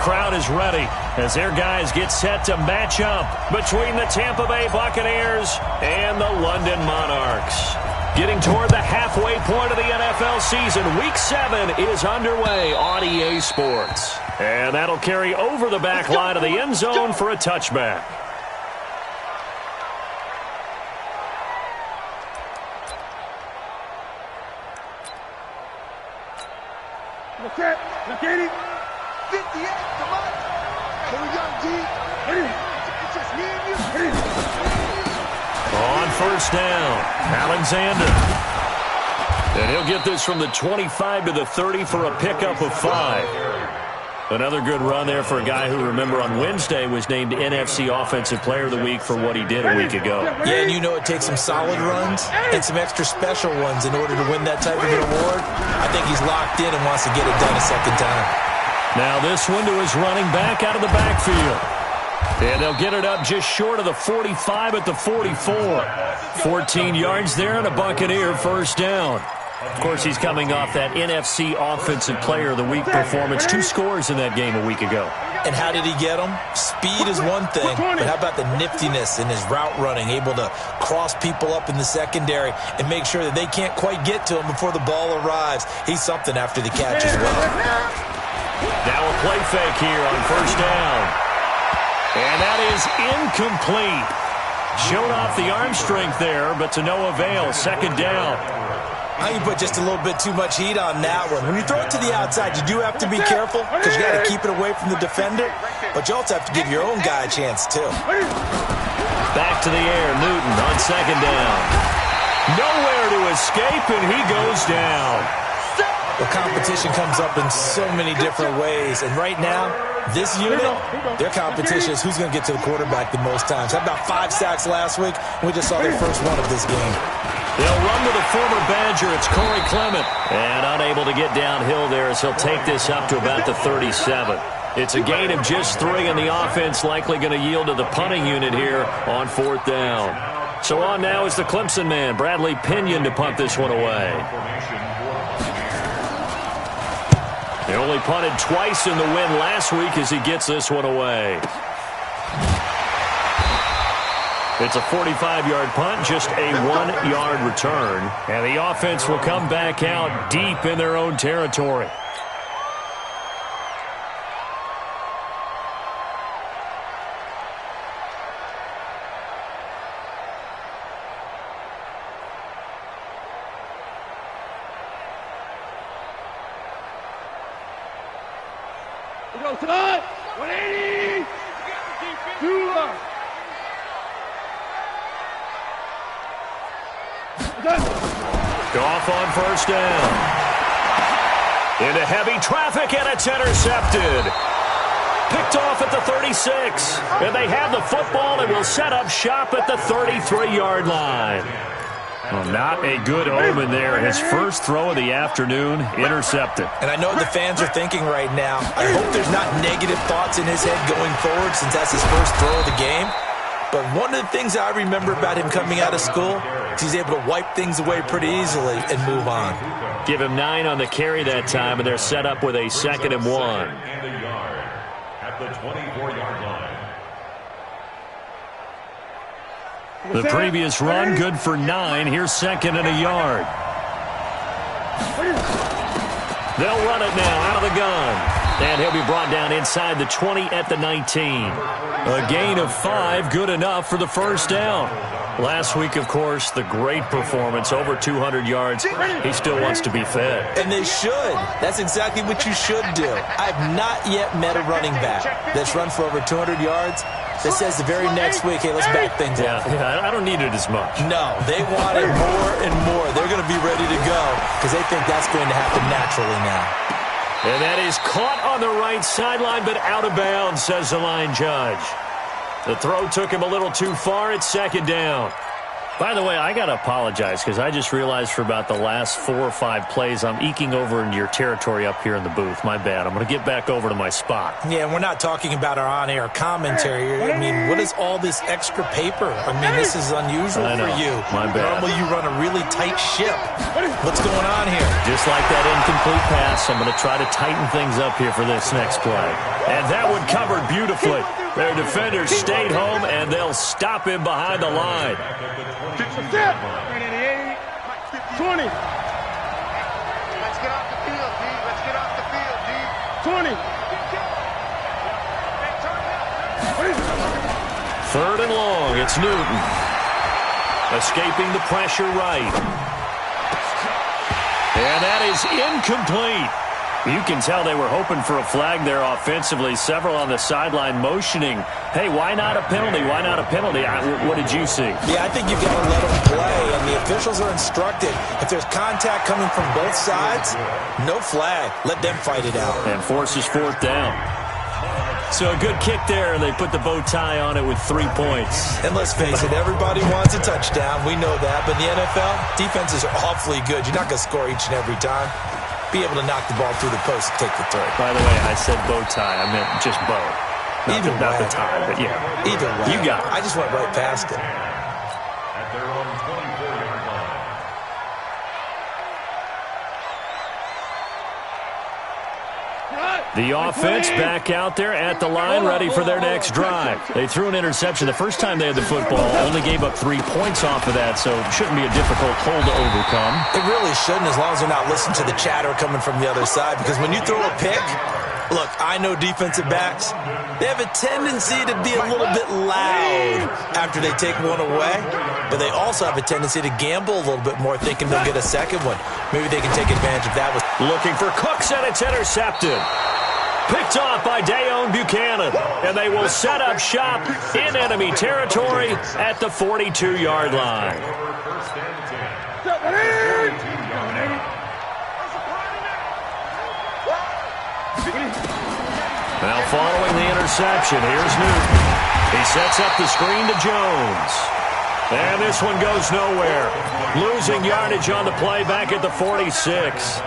crowd is ready as their guys get set to match up between the Tampa Bay Buccaneers and the London Monarchs. Getting toward the halfway point of the NFL season, Week 7 is underway on EA Sports. And that'll carry over the back line of the end zone for a touchback. Look at it. 58, come on. Here we go, G. It's just me and you. On first down, Alexander. And he'll get this from the 25 to the 30 for a pickup of 5. Another good run there for a guy who, remember, on Wednesday was named NFC Offensive Player of the Week for what he did a week ago. Yeah, and you know it takes some solid runs and some extra special ones in order to win that type of an award. I think he's locked in and wants to get it done a second time. Now this one to his running back out of the backfield. And they'll get it up just short of the 45 at the 44. 14 yards there and a Buccaneer first down. Of course, he's coming off that NFC Offensive Player of the Week performance. 2 scores in that game a week ago. And how did he get them? Speed is one thing, but how about the niftiness in his route running, able to cross people up in the secondary and make sure that they can't quite get to him before the ball arrives. He's something after the catch as well. Now a play fake here on first down. And that is incomplete. Showed off the arm strength there, but to no avail. Second down. I can put just a little bit too much heat on that one. When you throw it to the outside, you do have to be careful because you got to keep it away from the defender, but you also have to give your own guy a chance too. Back to the air, Newton on second down. Nowhere to escape, and he goes down. The competition comes up in so many different ways, and right now, this unit, their competition is who's going to get to the quarterback the most times. Had about 5 sacks last week, and we just saw their first one of this game. They'll run to the former Badger. It's Corey Clement. And unable to get downhill there as he'll take this up to about the 37. It's a gain of just 3, and the offense likely going to yield to the punting unit here on 4th down. So on now is the Clemson man, Bradley Pinion, to punt this one away. They only punted twice in the win last week as he gets this one away. It's a 45-yard punt, just a 1-yard return. And the offense will come back out deep in their own territory. We go tonight. 180. 2. Goff on first down. Into heavy traffic, and it's intercepted. Picked off at the 36. And they have the football and will set up shop at the 33-yard line. Well, not a good omen there. His first throw of the afternoon, intercepted. And I know the fans are thinking right now, I hope there's not negative thoughts in his head going forward since that's his first throw of the game. But one of the things I remember about him coming out of school is he's able to wipe things away pretty easily and move on. Give him 9 on the carry that time, and they're set up with a 2nd and 1. At the 24-yard line. The previous run, good for 9. Here's 2nd and a yard. They'll run it now out of the gun. And he'll be brought down inside the 20 at the 19. A gain of 5, good enough for the first down. Last week, of course, the great performance, over 200 yards. He still wants to be fed. And they should. That's exactly what you should do. I've not yet met a running back that's run for over 200 yards that says the very next week, hey, let's back things up. Yeah, I don't need it as much. No, they want it more and more. They're going to be ready to go because they think that's going to happen naturally now. And that is caught on the right sideline, but out of bounds, says the line judge. The throw took him a little too far. It's 2nd down. By the way, I got to apologize because I just realized for about the last 4 or 5 plays, I'm eking over into your territory up here in the booth. My bad. I'm going to get back over to my spot. Yeah, we're not talking about our on-air commentary. I mean, what is all this extra paper? I mean, this is unusual for you. My bad. Normally you run a really tight ship. What's going on here? Just like that incomplete pass, I'm going to try to tighten things up here for this next play. And that one covered beautifully. Their defenders stayed home, and they'll stop him behind the line. 20. Let's get off the field, D. Let's get off the field, D. 20. Third and long, it's Newton. Escaping the pressure right. And that is incomplete. You can tell they were hoping for a flag there offensively. Several on the sideline motioning, hey, why not a penalty? Why not a penalty? What did you see? Yeah, I think you've got to let them play, and the officials are instructed. If there's contact coming from both sides, no flag. Let them fight it out. And forces fourth down. So a good kick there, and they put the bow tie on it with 3 points. And let's face it, everybody wants a touchdown. We know that. But in the NFL, defenses are awfully good. You're not going to score each and every time. Be able to knock the ball through the post and take the throw. By the way, I said bow tie. I meant just bow. Not the tie, but yeah. Either way. You got it. I just went right past it. The offense back out there at the line, ready for their next drive. They threw an interception the first time they had the football, only gave up 3 points off of that, so it shouldn't be a difficult hole to overcome. It really shouldn't, as long as they're not listening to the chatter coming from the other side, because when you throw a pick, look, I know defensive backs, they have a tendency to be a little bit loud after they take one away, but they also have a tendency to gamble a little bit more, thinking they'll get a second one. Maybe they can take advantage of that. Looking for Cooks, and it's intercepted. Picked off by Dayon Buchanan, and they will set up shop in enemy territory at the 42-yard line. Now following the interception, here's Newton. He sets up the screen to Jones. And this one goes nowhere. Losing yardage on the play back at the 46.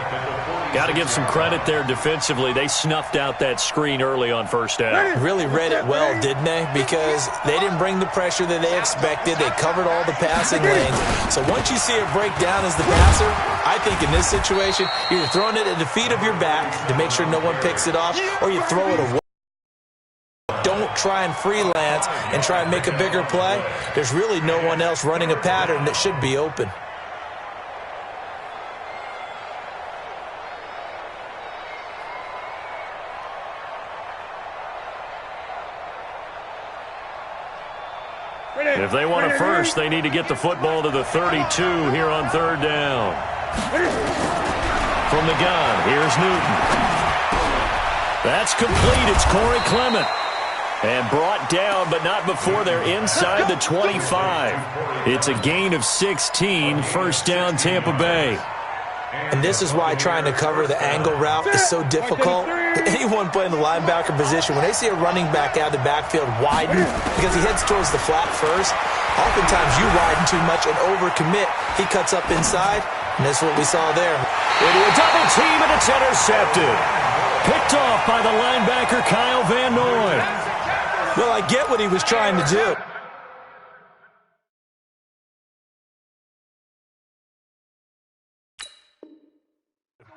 Got to give some credit there defensively. They snuffed out that screen early on first down. Really read it well, didn't they? Because they didn't bring the pressure that they expected. They covered all the passing lanes. So once you see it break down as the passer, I think in this situation, you're throwing it at the feet of your back to make sure no one picks it off, or you throw it away. Don't try and freelance and try and make a bigger play. There's really no one else running a pattern that should be open. If they want a first, they need to get the football to the 32 here on third down. From the gun, here's Newton. That's complete. It's Corey Clement. And brought down, but not before they're inside the 25. It's a gain of 16, first down Tampa Bay. And this is why trying to cover the angle route is so difficult. Anyone playing the linebacker position, when they see a running back out of the backfield widen because he heads towards the flat first, oftentimes you widen too much and overcommit. He cuts up inside, and that's what we saw there. Into a double team, and it's intercepted. Picked off by the linebacker Kyle Van Noy. Well, I get what he was trying to do.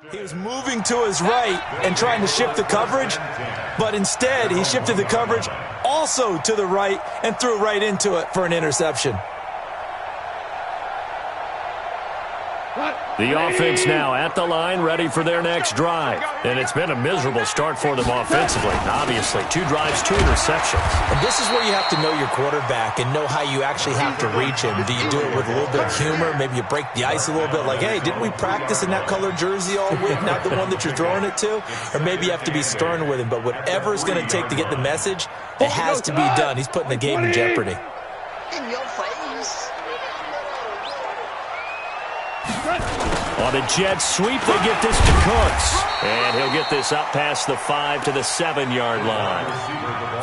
He was moving to his right and trying to shift the coverage, but instead he shifted the coverage also to the right and threw right into it for an interception. The offense now at the line, ready for their next drive. And it's been a miserable start for them offensively. Obviously, 2 drives, 2 interceptions. And this is where you have to know your quarterback and know how you actually have to reach him. Do you do it with a little bit of humor? Maybe you break the ice a little bit like, hey, didn't we practice in that colored jersey all week, not the one that you're throwing it to? Or maybe you have to be stern with him. But whatever it's going to take to get the message, it has to be done. He's putting the game in jeopardy. In your face. On a jet sweep, they get this to Cooks. And he'll get this up past the 5 to the 7-yard line.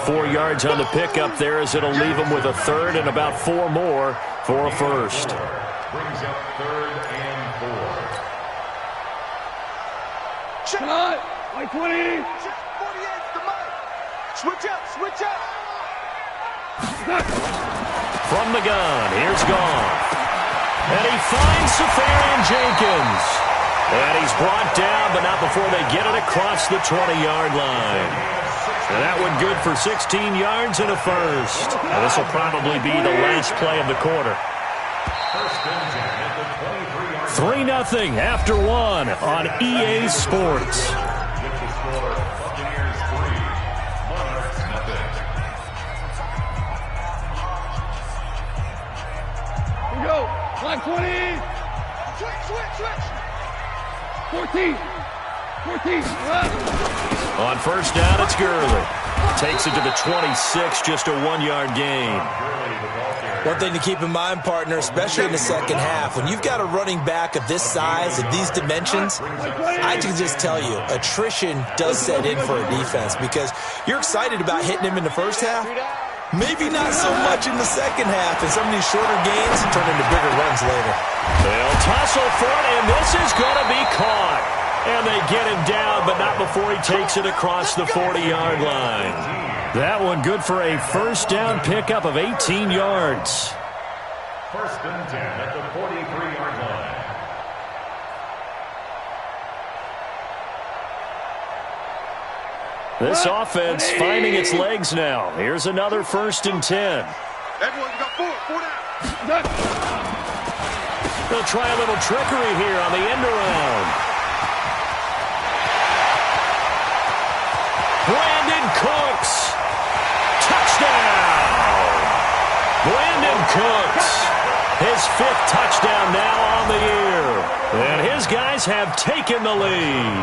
4 yards on the pickup there as it'll leave him with a third and about 4 more for a first. Brings up 3rd and 4. Shot! Like 20. 48's the mark. Switch up, switch up. From the gun, here's Goff. And he finds Safarian Jenkins. And he's brought down, but not before they get it across the 20-yard line. And that one good for 16 yards and a first. And this will probably be the last play of the quarter. 3-0 after one on EA Sports. Here we go. 520. Switch. 14. On first down, it's Gurley. Takes it to the 26, just a 1-yard gain. One thing to keep in mind, partner, especially in the second half, when you've got a running back of this size, of these dimensions, I can just tell you, attrition does set in for a defense because you're excited about hitting him in the first half. Maybe not so much in the second half, and some of these shorter gains turn into bigger runs later. They'll tussle for it, and this is going to be caught. And they get him down, but not before he takes it across the 40-yard line. That one good for a first down pickup of 18 yards. First and 10 at the 43-yard line. This offense finding its legs now. Here's another first and 10. Everyone, you got four down. They'll try a little trickery here on the end around. Brandon Cooks. Touchdown. Brandon Cooks. His 5th touchdown now on the year. And his guys have taken the lead.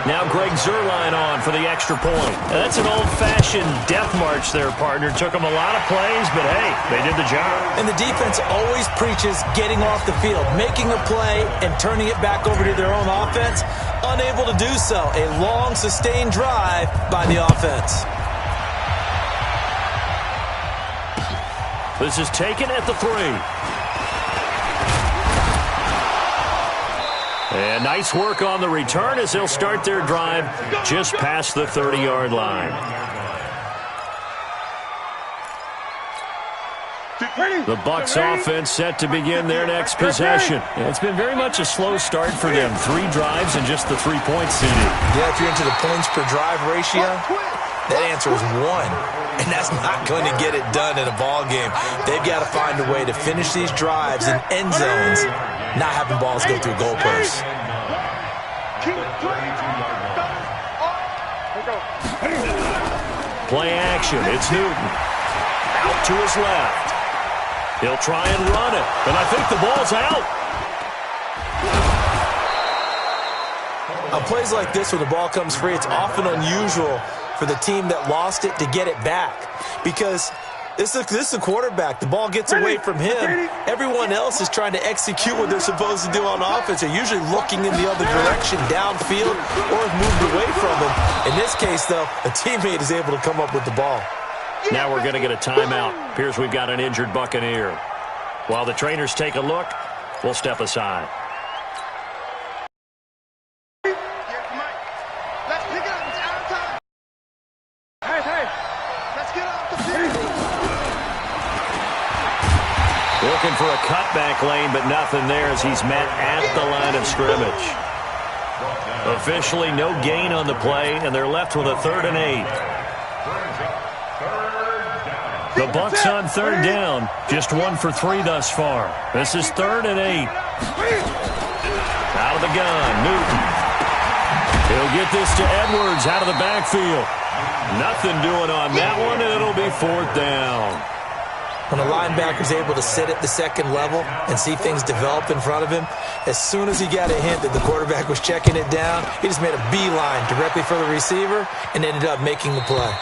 Now Greg Zuerlein on for the extra point. That's an old-fashioned death march there, partner. Took them a lot of plays, but hey, they did the job. And the defense always preaches getting off the field, making a play, and turning it back over to their own offense. Unable to do so. A long, sustained drive by the offense. This is taken at the 3. And nice work on the return as they'll start their drive just past the 30-yard line. The Bucs offense set to begin their next possession. It's been very much a slow start for them. 3 drives and just the 3-point CD. Yeah, if you're into the points per drive ratio, that answer is 1. And that's not going to get it done in a ball game. They've got to find a way to finish these drives in end zones, not having balls go through goalposts. Play action. It's Newton. Out to his left. He'll try and run it, but I think the ball's out. On plays like this, when the ball comes free, it's often unusual for the team that lost it to get it back because this is a quarterback. The ball gets away from him. Everyone else is trying to execute what they're supposed to do on offense. They're usually looking in the other direction, downfield, or have moved away from him. In this case, though, a teammate is able to come up with the ball. Now we're going to get a timeout. Appears we've got an injured Buccaneer. While the trainers take a look, we'll step aside. Looking for a cutback lane, but nothing there as he's met at the line of scrimmage. Officially no gain on the play, and they're left with a 3rd and 8. The Bucs on 3rd down, just 1 for 3 thus far. This is 3rd and 8. Out of the gun, Newton. He'll get this to Edwards out of the backfield. Nothing doing on that one, and it'll be 4th down. When a linebacker's able to sit at the second level and see things develop in front of him, as soon as he got a hint that the quarterback was checking it down, he just made a beeline directly for the receiver and ended up making the play.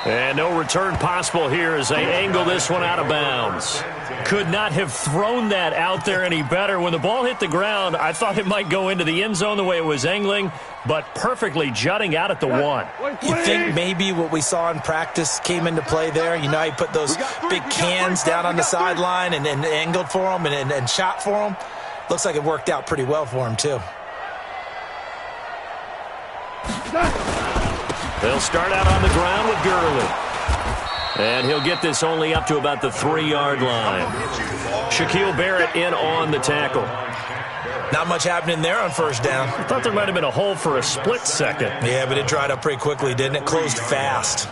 And no return possible here as they angle this one out of bounds. Could not have thrown that out there any better. When the ball hit the ground, I thought it might go into the end zone the way it was angling, but perfectly jutting out at the 1. You think maybe what we saw in practice came into play there? You know, he put those big cans down on the sideline and angled for him and shot for him. Looks like it worked out pretty well for him, too. They'll start out on the ground with Gurley. And he'll get this only up to about the 3-yard line. Shaquille Barrett in on the tackle. Not much happening there on first down. I thought there might have been a hole for a split second. Yeah, but it dried up pretty quickly, didn't it? Closed fast.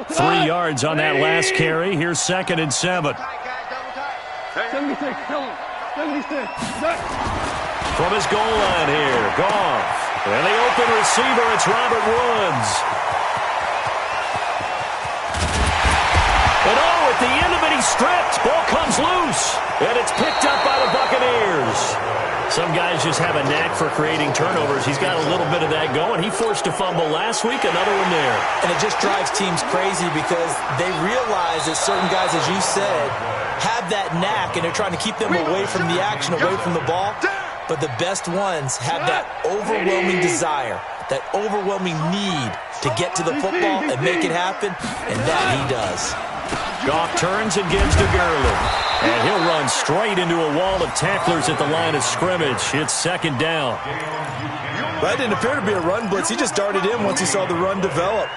3 yards on that last carry. Here's 2nd and 7. 76, tell him. 76. From his goal line here, Goff. And the open receiver, it's Robert Woods. And at the end of it, he's stripped. Ball comes loose. And it's picked up by the Buccaneers. Some guys just have a knack for creating turnovers. He's got a little bit of that going. He forced a fumble last week, another one there. And it just drives teams crazy because they realize that certain guys, as you said, have that knack, and they're trying to keep them away from the action, away from the ball. But the best ones have that overwhelming desire, that overwhelming need to get to the football and make it happen, and that he does. Goff turns and gives to Gurley. And he'll run straight into a wall of tacklers at the line of scrimmage. It's 2nd down. That didn't appear to be a run blitz. He just darted in once he saw the run develop.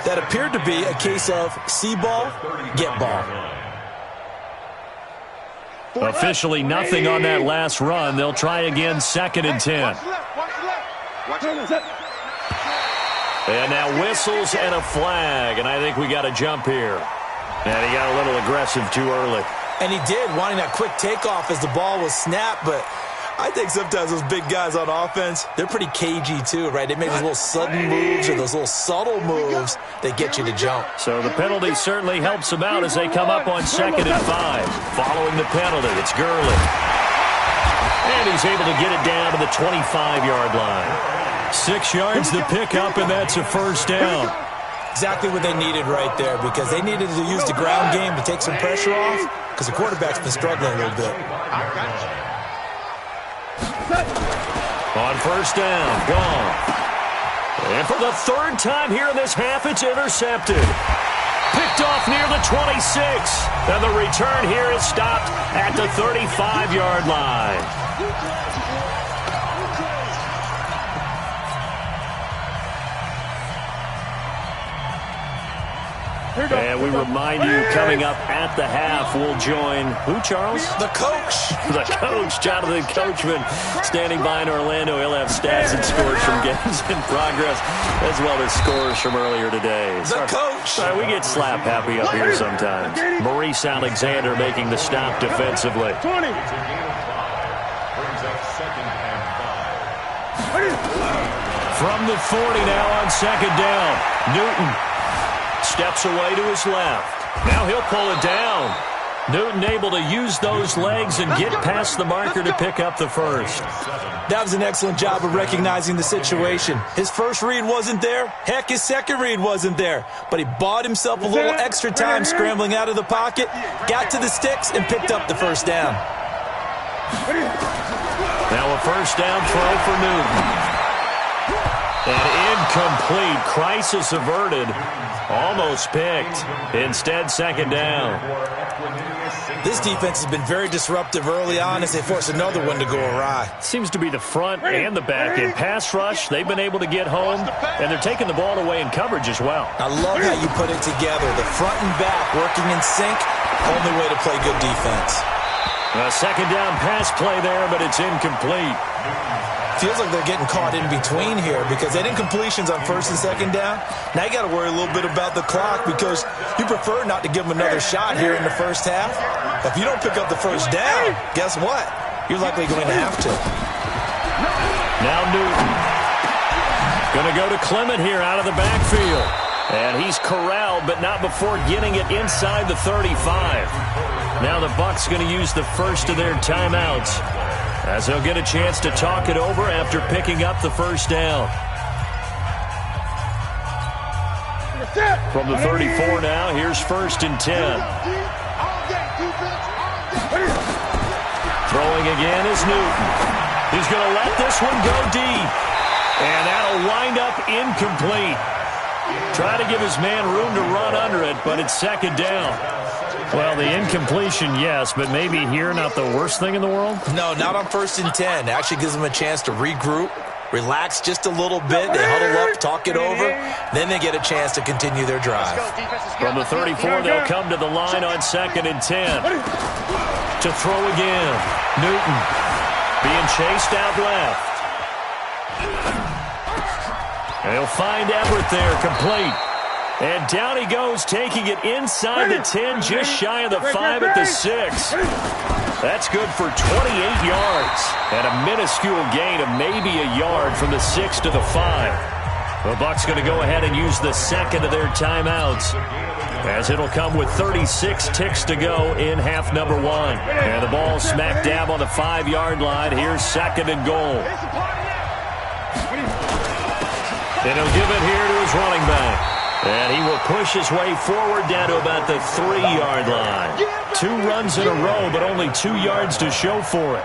That appeared to be a case of see ball, get ball. Officially nothing on that last run. They'll try again, 2nd and 10. And now whistles and a flag. And I think we got a jump here. And he got a little aggressive too early. And he did, wanting that quick takeoff as the ball was snapped. But I think sometimes those big guys on offense, they're pretty cagey too, right? They make those little sudden moves or those little subtle moves that get you to jump. So the penalty certainly helps them out as they come up on 2nd and 5. Following the penalty, it's Gurley. And he's able to get it down to the 25-yard line. 6 yards to pick up, and that's a 1st down. Exactly what they needed right there, because they needed to use the ground game to take some pressure off, because the quarterback's been struggling a little bit. On 1st down, gone. And for the 3rd time here in this half, it's intercepted. Picked off near the 26. And the return here is stopped at the 35-yard line. And we remind you, coming up at the half, we'll join who, Charles? The coach. The coach, Jonathan Coachman, standing by in Orlando. He'll have stats and scores from games in progress, as well as scores from earlier today. The coach. Sorry, we get slap happy up here sometimes. Maurice Alexander making the stop defensively. 20. From the 40 now on 2nd down. Newton steps away to his left. Now he'll pull it down. Newton able to use those legs and get past the marker to pick up the 1st. That was an excellent job of recognizing the situation. His first read wasn't there. Heck, his second read wasn't there. But he bought himself a little extra time scrambling out of the pocket, got to the sticks, and picked up the 1st down. Now a 1st down throw for Newton. And incomplete. Crisis averted. Almost picked. Instead, 2nd down. This defense has been very disruptive early on as they force another one to go awry. Seems to be the front and the back end. Pass rush, they've been able to get home, and they're taking the ball away in coverage as well. I love how you put it together. The front and back working in sync, only way to play good defense. A 2nd down pass play there, but it's incomplete. Feels like they're getting caught in between here because they didn't completions on 1st and 2nd down. Now you got to worry a little bit about the clock because you prefer not to give them another shot here in the 1st half. If you don't pick up the 1st down, guess what? You're likely going to have to. Now Newton. Going to go to Clement here out of the backfield. And he's corralled, but not before getting it inside the 35. Now the Bucs going to use the first of their timeouts, as they'll get a chance to talk it over after picking up the 1st down. From the 34 now, here's 1st and 10. Throwing again is Newton. He's going to let this one go deep. And that'll wind up incomplete. Try to give his man room to run under it, but it's 2nd down. Well, the incompletion, yes, but maybe here not the worst thing in the world? No, not on 1st and 10. Actually gives them a chance to regroup, relax just a little bit. They huddle up, talk it over. Then they get a chance to continue their drive. From the 34, they'll come to the line on 2nd and 10. To throw again. Newton being chased out left. They'll find Everett there, complete. And down he goes, taking it inside the 10, just shy of the 5 at the 6. That's good for 28 yards. And a minuscule gain of maybe a yard from the 6 to the 5. The Bucs going to go ahead and use the second of their timeouts, as it'll come with 36 ticks to go in half number 1. And the ball smack dab on the 5-yard line. Here's 2nd and goal. And he'll give it here to his running back. And he will push his way forward down to about the 3-yard line. 2 runs in a row, but only 2 yards to show for it.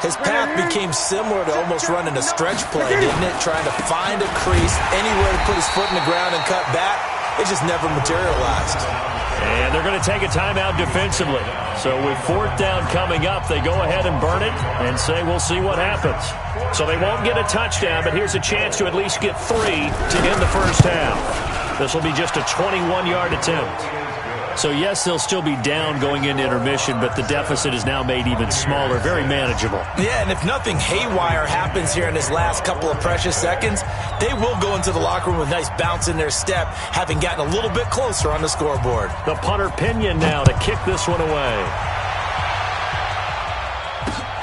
His path became similar to almost running a stretch play, didn't it? Trying to find a crease, anywhere to put his foot in the ground and cut back. It just never materialized. And they're going to take a timeout defensively. So with 4th down coming up, they go ahead and burn it and say, we'll see what happens. So they won't get a touchdown, but here's a chance to at least get 3 to end the first half. This will be just a 21-yard attempt. So, yes, they'll still be down going into intermission, but the deficit is now made even smaller, very manageable. Yeah, and if nothing haywire happens here in this last couple of precious seconds, they will go into the locker room with a nice bounce in their step, having gotten a little bit closer on the scoreboard. The punter Pinion now to kick this one away.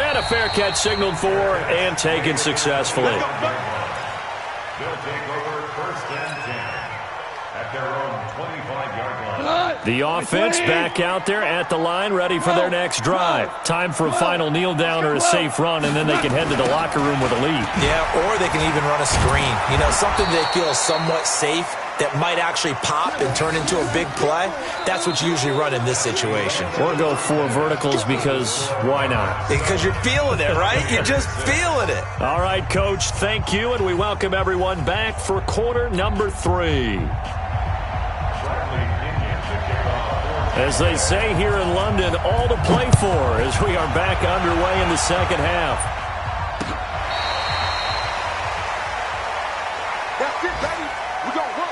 And a fair catch signaled for and taken successfully. They'll take over 1st and 10 at their own 25-yard line. The offense back out there at the line, ready for their next drive. Time for a final kneel down or a safe run, and then they can head to the locker room with a lead. Yeah, or they can even run a screen. You know, something they feel somewhat safe that might actually pop and turn into a big play. That's what you usually run in this situation. Or go 4 verticals, because why not? Because you're feeling it, right? You're just feeling it. All right, Coach, thank you, and we welcome everyone back for quarter number 3. As they say here in London, all to play for as we are back underway in the second half. That's it, baby. We're going to work.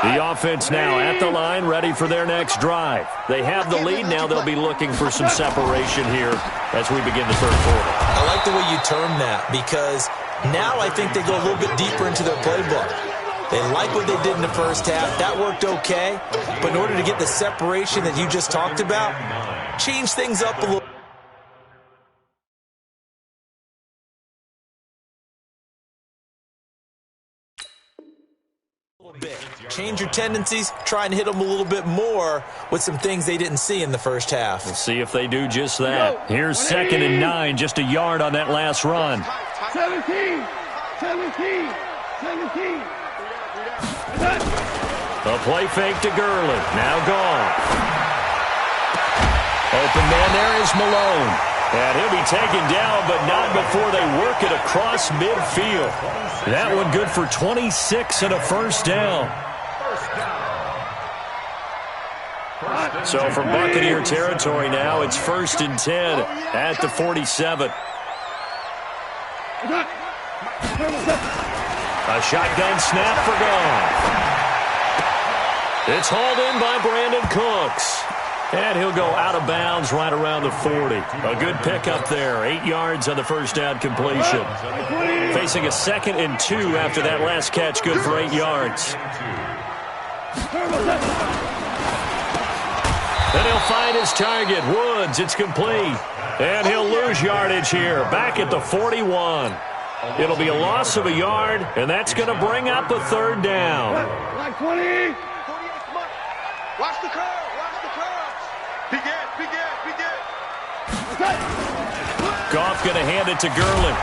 The offense now at the line, ready for their next drive. They have the lead. Now they'll be looking for some separation here as we begin the third quarter. I like the way you term that, because now I think they go a little bit deeper into their playbook. They like what they did in the first half. That worked okay. But in order to get the separation that you just talked about, change things up a little. Change your tendencies, try and hit them a little bit more with some things they didn't see in the first half. We'll see if they do just that. Here's 2nd and 9, just a yard on that last run. 17. The play fake to Gurley, now gone. Open man there is Malone. And he'll be taken down, but not before they work it across midfield. That one good for 26 and a first down. So from Buccaneer territory now, it's 1st and 10 at the 47. A shotgun snap for Goff. It's hauled in by Brandon Cooks. And he'll go out of bounds right around the 40. A good pickup there. 8 yards on the first down completion. Facing a 2nd and 2 after that last catch. Good for 8 yards. Then he'll find his target. Woods, it's complete. And he'll lose yardage here. Back at the 41. It'll be a loss of a yard, and that's going to bring up a 3rd down. Like 20. Watch the curve. Goff going to hand it to Gurley.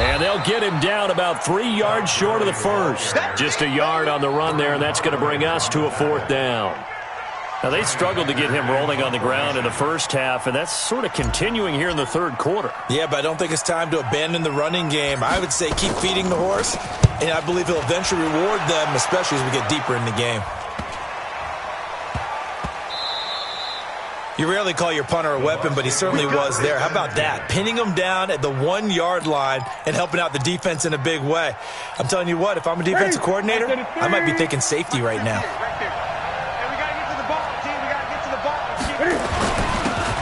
And they'll get him down about 3 yards short of the first. Just a yard on the run there, and that's going to bring us to a 4th down. Now, they struggled to get him rolling on the ground in the first half, and that's sort of continuing here in the third quarter. Yeah, but I don't think it's time to abandon the running game. I would say keep feeding the horse, and I believe he'll eventually reward them, especially as we get deeper in the game. You rarely call your punter a weapon, but he certainly was there. How about that? Pinning him down at the 1-yard line and helping out the defense in a big way. I'm telling you what, if I'm a defensive coordinator, I might be thinking safety right now.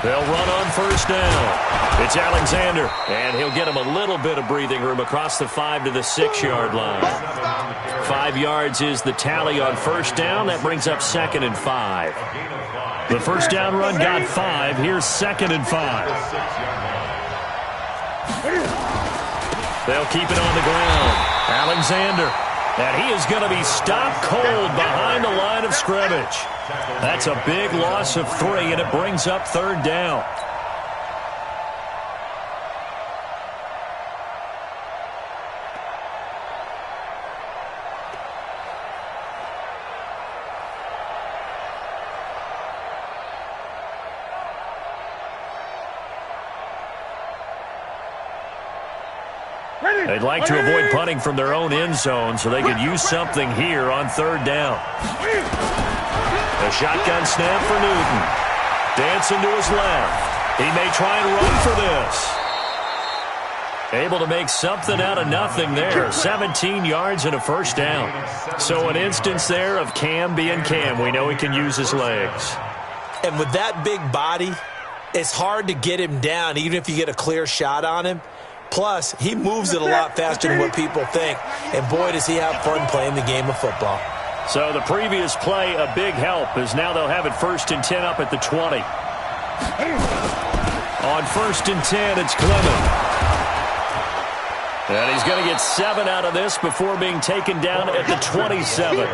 They'll run on first down. It's Alexander, and he'll get him a little bit of breathing room across the 5 to the 6-yard line. 5 yards is the tally on first down. That brings up 2nd and 5. The first down run got 5. Here's 2nd and 5. They'll keep it on the ground. Alexander. And he is going to be stopped cold behind the line of scrimmage. That's a big loss of 3, and it brings up 3rd down. They'd like to avoid punting from their own end zone so they could use something here on 3rd down. A shotgun snap for Newton. Dancing to his left. He may try and run for this. Able to make something out of nothing there. 17 yards and a first down. So an instance there of Cam being Cam. We know he can use his legs. And with that big body, it's hard to get him down even if you get a clear shot on him. Plus, he moves it a lot faster than what people think. And boy, does he have fun playing the game of football. So the previous play, a big help, as now they'll have it 1st and 10 up at the 20. On 1st and 10, it's Clement. And he's going to get 7 out of this before being taken down at the 27.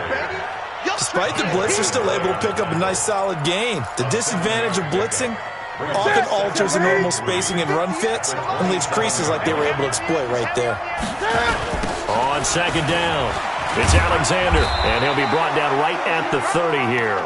Despite the blitz, they're still able to pick up a nice solid gain. The disadvantage of blitzing often alters the normal spacing and run fits and leaves creases like they were able to exploit right there. On 2nd down, it's Alexander, and he'll be brought down right at the 30 here.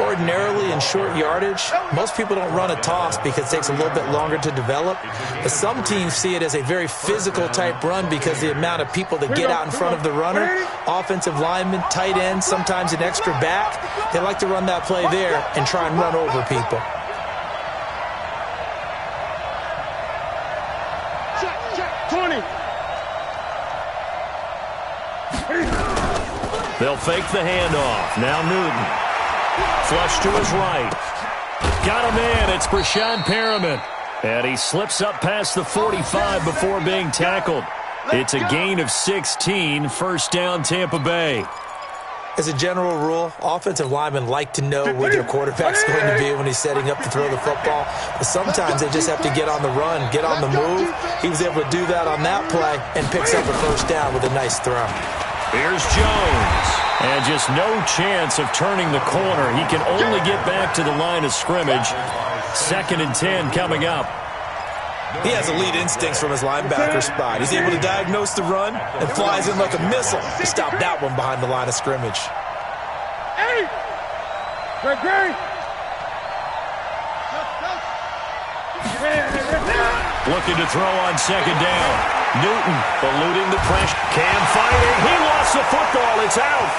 Ordinarily in short yardage, most people don't run a toss because it takes a little bit longer to develop. But some teams see it as a very physical type run because the amount of people that get out in front of the runner, offensive linemen, tight ends, sometimes an extra back, they like to run that play there and try and run over people. They'll fake the handoff. Now Newton. Flush to his right. Got him in. It's Brashad Perriman. And he slips up past the 45 before being tackled. It's a gain of 16. First down, Tampa Bay. As a general rule, offensive linemen like to know where their quarterback's going to be when he's setting up to throw the football. But sometimes they just have to get on the run, get on the move. He was able to do that on that play and picks up a first down with a nice throw. Here's Jones. And just no chance of turning the corner. He can only get back to the line of scrimmage. 2nd and 10 coming up. He has elite instincts from his linebacker spot. He's able to diagnose the run and flies in like a missile to stop that one behind the line of scrimmage. Hey! Great! Looking to throw on 2nd down. Newton eluding the pressure. Cam fighting. He lost the football. It's out.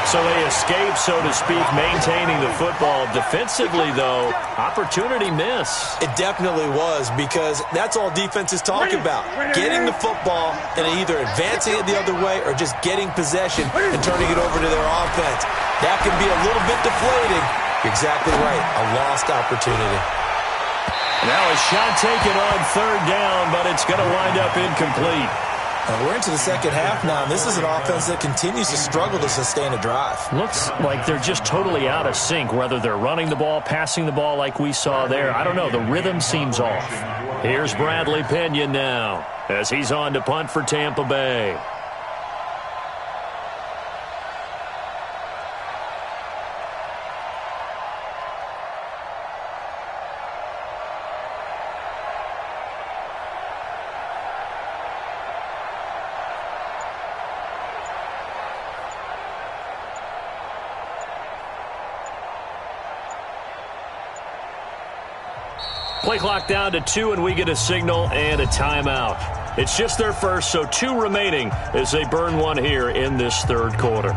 So they escape, so to speak, maintaining the football. Defensively, though, opportunity miss. It definitely was, because that's all defenses talk about. Getting the football and either advancing it the other way or just getting possession and turning it over to their offense. That can be a little bit deflating. You're exactly right. A lost opportunity. Now a shot taken on 3rd down, but it's going to wind up incomplete. We're into the second half now, and this is an offense that continues to struggle to sustain a drive. Looks like they're just totally out of sync, whether they're running the ball, passing the ball like we saw there. I don't know. The rhythm seems off. Here's Bradley Pinion now as he's on to punt for Tampa Bay. Play clock down to 2, and we get a signal and a timeout. It's just their first, so 2 remaining as they burn one here in this 3rd quarter.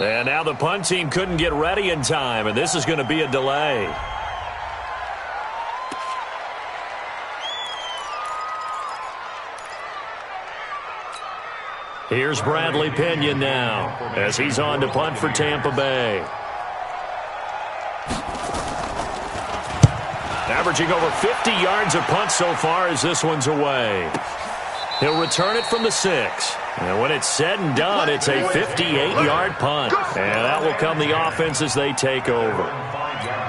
And now the punt team couldn't get ready in time, and this is going to be a delay. Here's Bradley Pinion now as he's on to punt for Tampa Bay. Averaging over 50 yards a punt so far as this one's away. He'll return it from the 6. And when it's said and done, it's a 58-yard punt. And that will come the offense as they take over.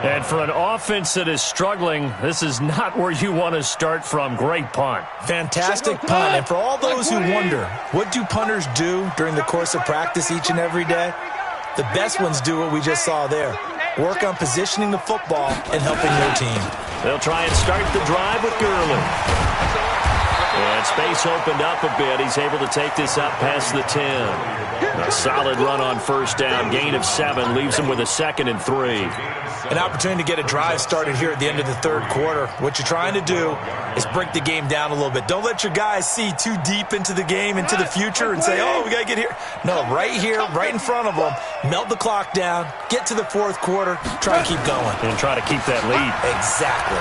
And for an offense that is struggling, this is not where you want to start from. Great punt. Fantastic punt. And for all those who wonder, what do punters do during the course of practice each and every day? The best ones do what we just saw there. Work on positioning the football and helping their team. They'll try and start the drive with Gurley. And space opened up a bit. He's able to take this up past the 10. A solid run on first down. Gain of 7 leaves him with a 2nd and 3. An opportunity to get a drive started here at the end of the third quarter. What you're trying to do is break the game down a little bit. Don't let your guys see too deep into the game, into the future, and say, oh, we got to get here. No, right here, right in front of them, melt the clock down, get to the fourth quarter, try and keep going. And try to keep that lead. Exactly.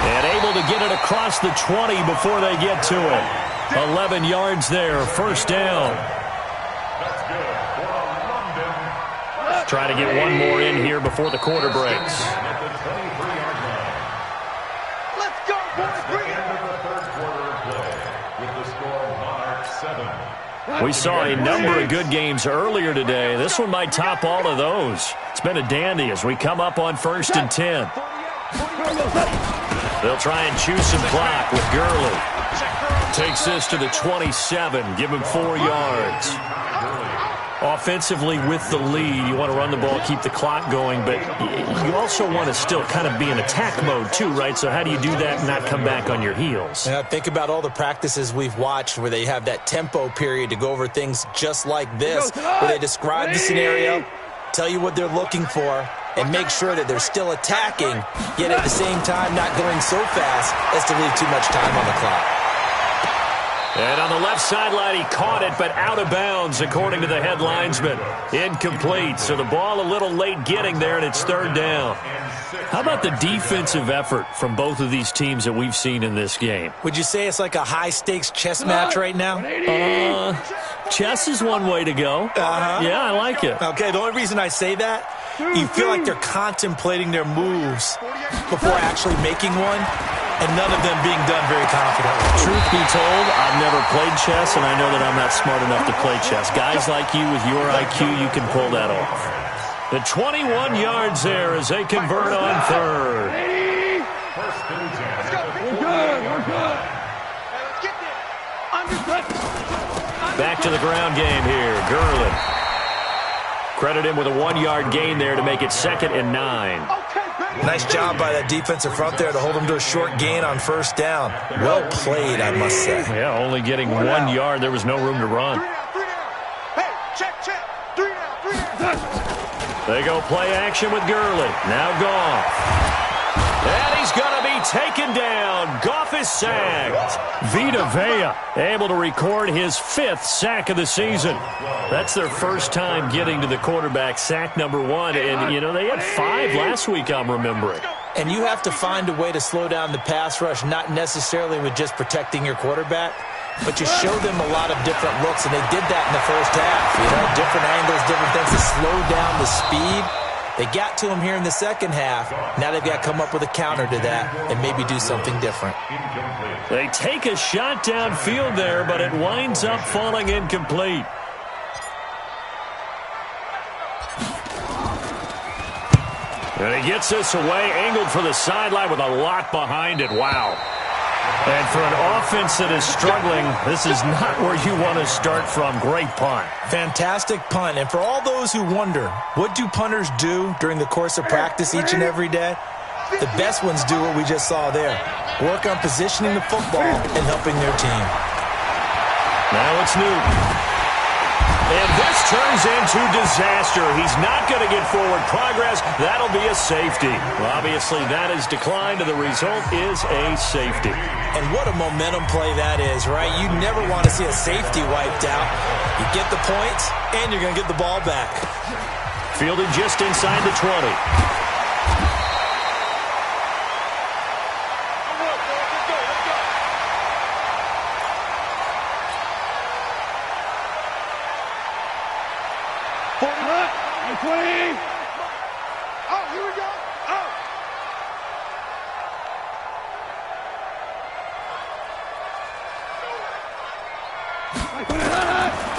And able to get it across the 20 before they get to it. 11 yards there, first down. Try to get one more in here before the quarter breaks. Let's go, boys. Bring it. We saw a number of good games earlier today. This one might top all of those. It's been a dandy as we come up on 1st and 10. They'll try and chew some clock with Gurley. Takes this to the 27. Give him 4 yards. Offensively with the lead, you want to run the ball, keep the clock going, but you also want to still kind of be in attack mode too, right? So how do you do that and not come back on your heels? Yeah, think about all the practices we've watched where they have that tempo period to go over things just like this, where they describe the scenario, tell you what they're looking for, and make sure that they're still attacking, yet at the same time not going so fast as to leave too much time on the clock. And on the left sideline, he caught it, but out of bounds, according to the head linesman. Incomplete, so the ball a little late getting there, and it's 3rd down. How about the defensive effort from both of these teams that we've seen in this game? Would you say it's like a high-stakes chess match right now? Chess is one way to go. Yeah, I like it. Okay, the only reason I say that, you feel like they're contemplating their moves before actually making one, and none of them being done very confidently. Truth be told, I've never played chess, and I know that I'm not smart enough to play chess. Guys like you with your IQ, you can pull that off. The 21 yards there as they convert on 3rd. We're good. Let's get there. Back to the ground game here. Gurley. Credit him with a 1-yard gain there to make it 2nd and 9. Nice job by that defensive front there to hold him to a short gain on first down. Well played, I must say. Yeah, only getting 1 yard. There was no room to run. Hey, check. 3 down. They go play action with Gurley. Now Goff. And he's going to be taken down. Goff is sacked. Vita Vea able to record his 5th sack of the season. That's their first time getting to the quarterback, sack number 1. And, you know, they had 5 last week, I'm remembering. And you have to find a way to slow down the pass rush, not necessarily with just protecting your quarterback, but you show them a lot of different looks, and they did that in the first half. You know, different angles, different things to slow down the speed. They got to him here in the second half. Now they've got to come up with a counter to that and maybe do something different. They take a shot downfield there, but it winds up falling incomplete. And he gets this away, angled for the sideline with a lot behind it. Wow. And for an offense that is struggling, this is not where you want to start from. Great punt. Fantastic punt. And for all those who wonder, what do punters do during the course of practice each and every day? The best ones do what we just saw there. Work on positioning the football and helping their team. Now it's Newton. And this turns into disaster. He's not going to get forward progress. That'll be a safety. Well, obviously, that is declined, and the result is a safety. And what a momentum play that is, right? You never want to see a safety wiped out. You get the points, and you're going to get the ball back. Fielded just inside the 20.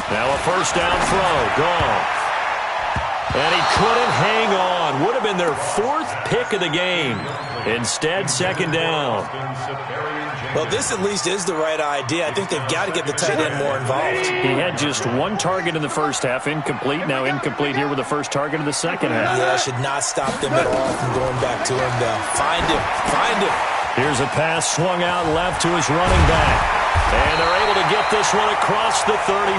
Now a first down throw, gone. And he couldn't hang on. Would have been their fourth pick of the game. Instead, second down. Well, this at least is the right idea. I think they've got to get the tight end more involved. He had just one target in the first half, incomplete. Now incomplete here with the first target of the second half. Yeah, should not stop them at all from going back to him, though. Find him. Here's a pass swung out left to his running back. And they're able to get this one across the 35.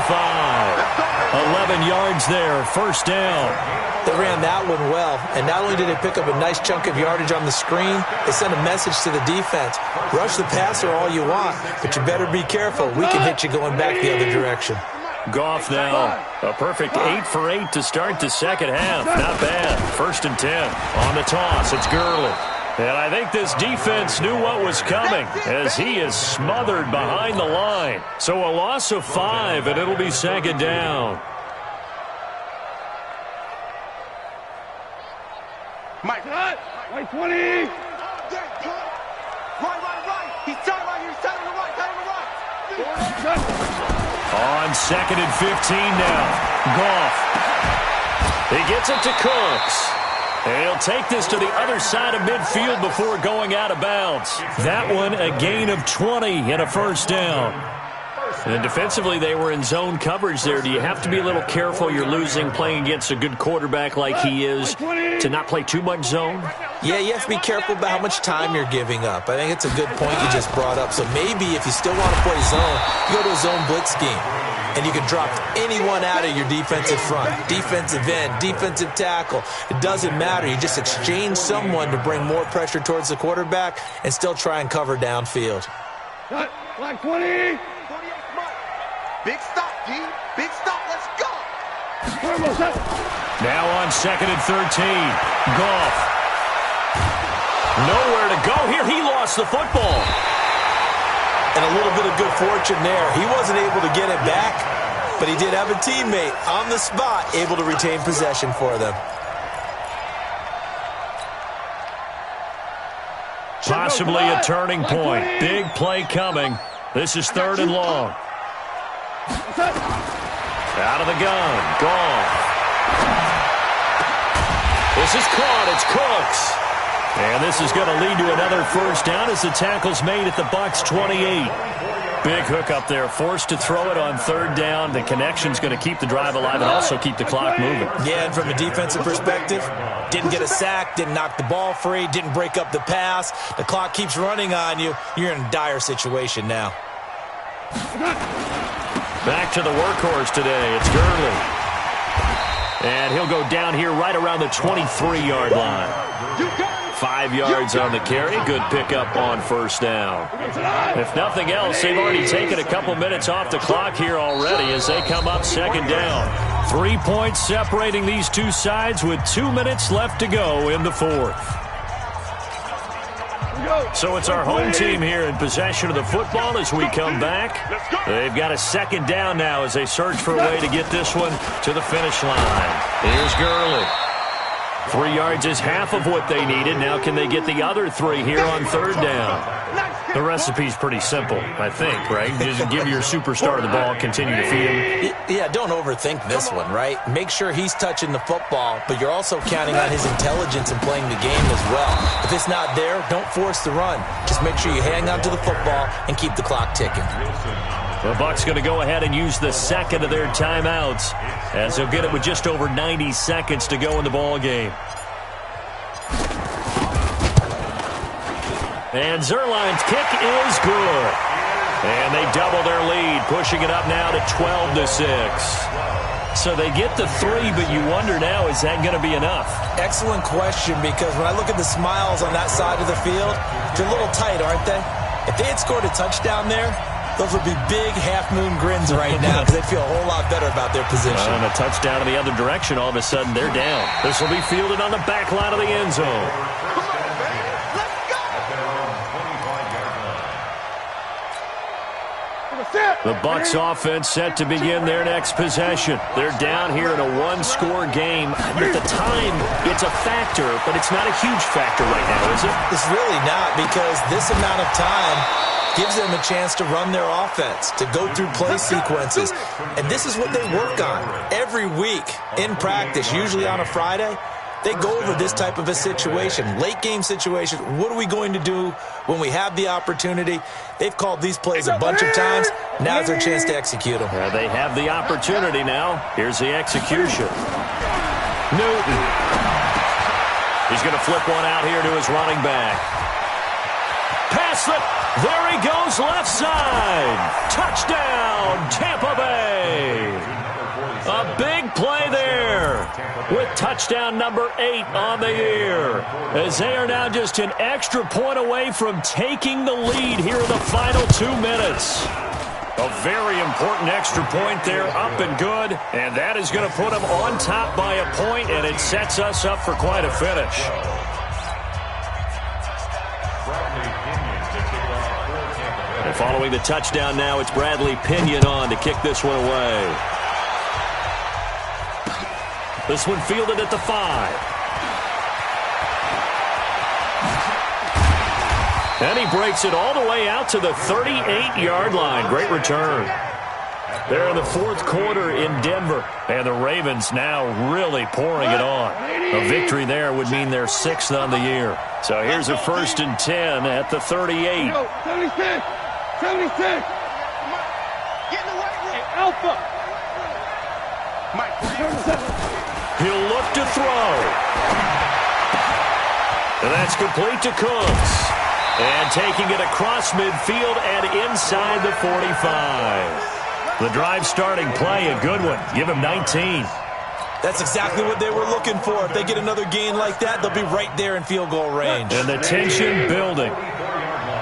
11 yards there, first down. They ran that one well, and not only did they pick up a nice chunk of yardage on the screen, they sent a message to the defense. Rush the passer all you want, but you better be careful. We can hit you going back the other direction. Goff now, a perfect 8 for 8 to start the second half. Not bad. First and 10. On the toss, it's Gurley. And I think this defense knew what was coming as he is smothered behind the line. So a loss of 5, and it'll be second down. Mike, right 20. Right. He's tight right here. He's tight on the right. On second and 15 now. Goff. He gets it to Cooks. And he'll take this to the other side of midfield before going out of bounds. That one, a gain of 20 and a first down. And defensively, they were in zone coverage there. Do you have to be a little careful? You're losing playing against a good quarterback like he is to not play too much zone? Yeah, you have to be careful about how much time you're giving up. I think it's a good point you just brought up. So maybe if you still want to play zone, you go to a zone blitz scheme. And you can drop anyone out of your defensive front. Defensive end, defensive tackle. It doesn't matter. You just exchange someone to bring more pressure towards the quarterback and still try and cover downfield. Like 20. Big stop, D. Big stop. Let's go. Now on second and 13. Goff. Nowhere to go here. He lost the football. And a little bit of good fortune there. He wasn't able to get it back, but he did have a teammate on the spot able to retain possession for them. Possibly a turning point. Big play coming. This is third and long. Out of the gun. Gone. This is caught. It's Cooks. And this is going to lead to another first down as the tackle's made at the Bucs 28. Big hook up there. Forced to throw it on third down. The connection's going to keep the drive alive and also keep the clock moving. Yeah, and from a defensive perspective, didn't get a sack, didn't knock the ball free, didn't break up the pass. The clock keeps running on you. You're in a dire situation now. Back to the workhorse today. It's Gurley. And he'll go down here right around the 23-yard line. 5 yards on the carry. Good pickup on first down. If nothing else, they've already taken a couple minutes off the clock here already as they come up second down. 3 points separating these two sides with 2 minutes left to go in the fourth. So it's our home team here in possession of the football as we come back. They've got a second down now as they search for a way to get this one to the finish line. Here's Gurley. 3 yards is half of what they needed. Now can they get the other 3 here on third down? The recipe's pretty simple, I think, right? Just give your superstar the ball, continue to feed him. Yeah, don't overthink this one, right? Make sure he's touching the football, but you're also counting on his intelligence in playing the game as well. If it's not there, don't force the run. Just make sure you hang on to the football and keep the clock ticking. The Bucs going to go ahead and use the second of their timeouts as they'll get it with just over 90 seconds to go in the ball game. And Zerline's kick is good. And they double their lead, pushing it up now to 12-6. So they get the 3, but you wonder now, is that going to be enough? Excellent question, because when I look at the smiles on that side of the field, they're a little tight, aren't they? If they had scored a touchdown there, those would be big half-moon grins right now because they'd feel a whole lot better about their position. And a touchdown in the other direction, all of a sudden they're down. This will be fielded on the back line of the end zone. The Bucs offense set to begin their next possession. They're down here in a one-score game. At the time, it's a factor, but it's not a huge factor right now, is it? It's really not, because this amount of time gives them a chance to run their offense, to go through play sequences. And this is what they work on every week in practice, usually on a Friday. They go over this type of a situation, late game situation. What are we going to do when we have the opportunity? They've called these plays a bunch of times. Now's their chance to execute them. They have the opportunity now. Here's the execution. Newton. He's going to flip one out here to his running back. Pass it. There he goes, left side. Touchdown, Tampa Bay. A big play there with touchdown number 8 on the year, as they are now just an extra point away from taking the lead here in the final 2 minutes. A very important extra point there, up and good, and that is going to put them on top by a point, and it sets us up for quite a finish. And following the touchdown now, it's Bradley Pinion on to kick this one away. This one fielded at the 5. And he breaks it all the way out to the 38-yard line. Great return. They're in the fourth quarter in Denver, and the Ravens now really pouring it on. A victory there would mean they're 6th on the year. So here's a 1st and 10 at the 38. 76! 76! Get in the right way. Alpha! Mike, he'll look to throw. And that's complete to Cooks. And taking it across midfield and inside the 45. The drive starting play, a good one. Give him 19. That's exactly what they were looking for. If they get another gain like that, they'll be right there in field goal range. And the tension building.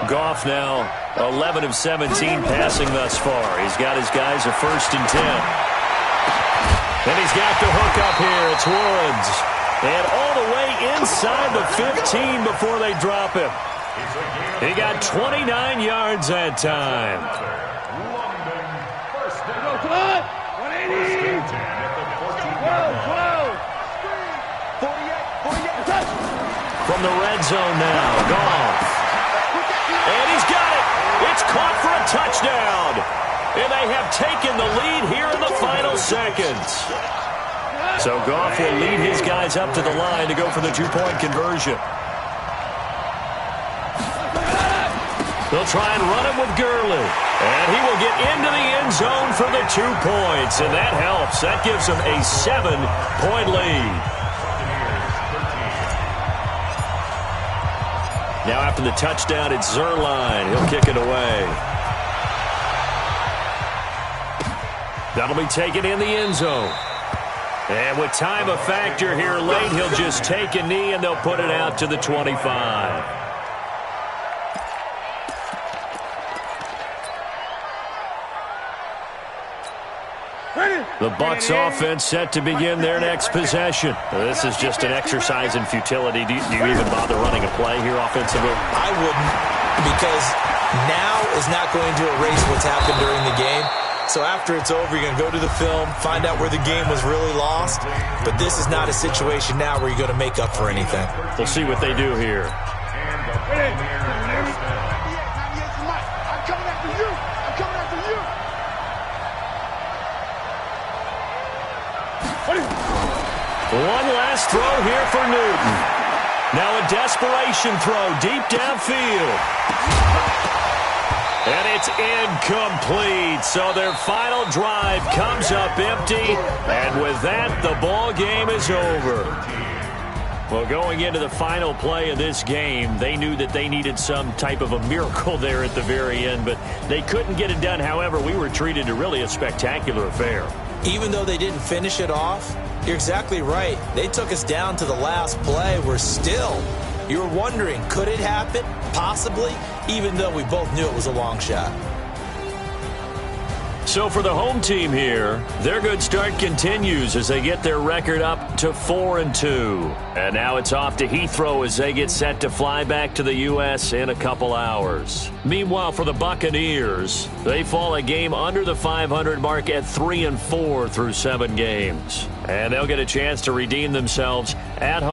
Goff now 11 of 17 passing thus far. He's got his guys a 1st and 10. And he's got the hook up here. It's Woods. And all the way inside the 15 before they drop him. He got 29 yards that time. From the red zone now, Goff. And he's got it. It's caught for a touchdown. And they have taken the lead here in the final seconds. So Goff will lead his guys up to the line to go for the 2-point conversion. They'll try and run him with Gurley. And he will get into the end zone for the 2 points. And that helps. That gives them a 7-point lead. Now after the touchdown, it's Zerline. He'll kick it away. That'll be taken in the end zone. And with time a factor here late, he'll just take a knee and they'll put it out to the 25. The Bucs offense set to begin their next possession. This is just an exercise in futility. Do you even bother running a play here offensively? I wouldn't, because now is not going to erase what's happened during the game. So after it's over, you're going to go to the film, find out where the game was really lost. But this is not a situation now where you're going to make up for anything. We'll see what they do here. One last throw here for Newton. Now a desperation throw deep downfield. And it's incomplete. So their final drive comes up empty. And with that, the ball game is over. Well, going into the final play of this game, they knew that they needed some type of a miracle there at the very end, but they couldn't get it done. However, we were treated to really a spectacular affair. Even though they didn't finish it off, you're exactly right. They took us down to the last play. You were wondering, could it happen? Possibly, even though we both knew it was a long shot. So for the home team here, their good start continues as they get their record up to 4-2. And now it's off to Heathrow as they get set to fly back to the U.S. in a couple hours. Meanwhile, for the Buccaneers, they fall a game under the 500 mark at 3-4 through 7 games. And they'll get a chance to redeem themselves at home.